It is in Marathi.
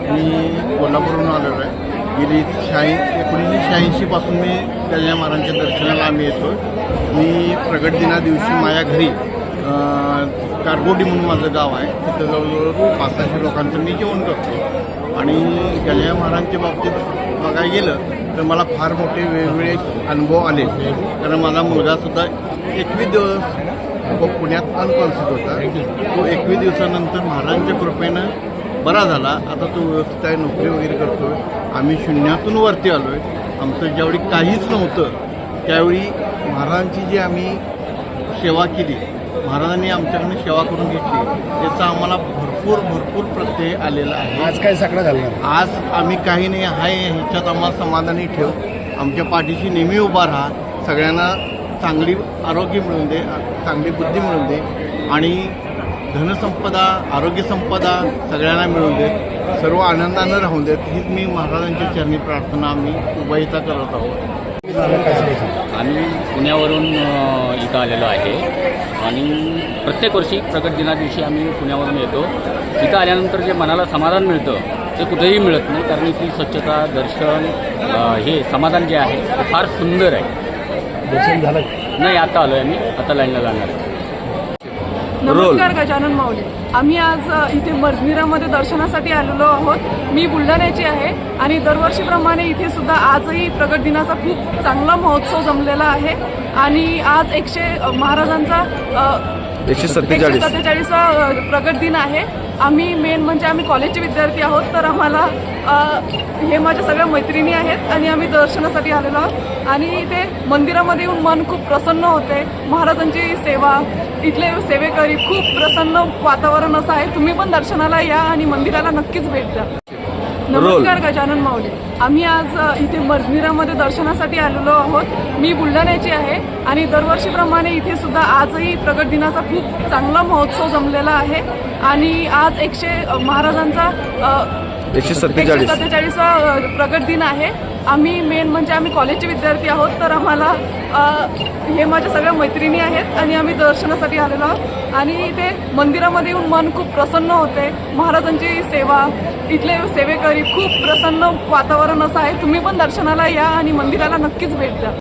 मी कोल्हापूरहून आलेलो आहे. गेली 1986 पासून मी गजानन महाराजांच्या दर्शनाला आम्ही येतो. मी प्रगट दिना दिवशी माझ्या घरी कारगोडी म्हणून माझं गाव आहे, तिथं जवळजवळ 500 लोकांचं मी जेवण करतो. आणि गजानन महाराजांच्या बाबतीत बघायला गेलं तर मला फार मोठे वेगवेगळे अनुभव आले. कारण माझा मुलगासुद्धा 21 दिवस पुण्यात अनकॉन्शियस होता. तो 21 दिवसानंतर महाराजांच्या कृपेनं बरा झाला. आता तो व्यवस्थित आहे, नोकरी वगैरे करतो आहे. आम्ही शून्यातून वरती आलो आहे. आमचं ज्यावेळी काहीच नव्हतं त्यावेळी महाराजांची जी आम्ही सेवा केली, महाराजांनी आमच्याकडून सेवा करून घेतली, याचा आम्हाला भरपूर प्रत्यय आलेला आहे. आज काय सगळं झालं? आज आम्ही काही नाही आहे ह्याच्यात आम्हाला समाधानी ठेव. आमच्या पाठीशी नेहमी उभा राहा. सगळ्यांना चांगली आरोग्य मिळवून दे, चांगली बुद्धी मिळवून दे आणि धनसंपदा, आरोग्यसंपदा सगळ्यांना मिळवून देत, सर्व आनंदानं राहून देत, हीच मी महाराजांच्या चरणी प्रार्थना आम्ही उभयता करत आहोत. आम्ही पुण्यावरून इथं आलेलो आहे आणि प्रत्येक वर्षी प्रगट दिना दिवशी आम्ही पुण्यावरून येतो. इथं आल्यानंतर जे मनाला समाधान मिळतं ते कुठेही मिळत नाही. कारण इथली स्वच्छता, दर्शन, हे समाधान जे आहे ते फार सुंदर आहे. दर्शन झालं नाही, आता आलो आहे आम्ही, आता लाईनला जाणार आहे. नमस्कार गजानन माऊली. आम्ही आज इथे मजमिरामध्ये दर्शनासाठी आलेलो आहोत. मी बुलढाण्याची आहे आणि दरवर्षीप्रमाणे इथे सुद्धा आजही प्रगट दिनाचा खूप चांगला महोत्सव जमलेला आहे. आणि आज महाराजांचा 147वा प्रगट दिन आहे. आम्ही मेन म्हणजे आम्ही कॉलेजचे विद्यार्थी आहोत, तर आम्हाला हे माझ्या सगळ्या मैत्रिणी आहेत आणि आम्ही दर्शनासाठी आलेलो आहोत. आणि इथे मंदिरामध्ये येऊन मन खूप प्रसन्न होते. महाराजांची सेवा, इथले सेवेकरी, खूप प्रसन्न वातावरण असं आहे. तुम्ही पण दर्शनाला या आणि मंदिराला नक्कीच भेट द्या. नमस्कार गजानन माऊली. आम्ही आज इथे मजमिरामध्ये दर्शनासाठी आलेलो आहोत. मी बुलढाण्याची आहे आणि दरवर्षीप्रमाणे इथे सुद्धा आजही प्रगट दिनाचा खूप चांगला महोत्सव जमलेला आहे. आणि आज महाराजांचा 147वा प्रगट दिन आहे. आम्ही मेन म्हणजे आम्ही कॉलेजचे विद्यार्थी आहोत, तर आम्हाला हे माझ्या सगळ्या मैत्रिणी आहेत आणि आम्ही दर्शनासाठी आलेलो आहोत. आणि इथे मंदिरामध्ये येऊन मन खूप प्रसन्न होते. महाराजांची सेवा, इथले सेवेकरी, खूप प्रसन्न वातावरण असं आहे. तुम्ही पण दर्शनाला या आणि मंदिराला नक्कीच भेट द्या.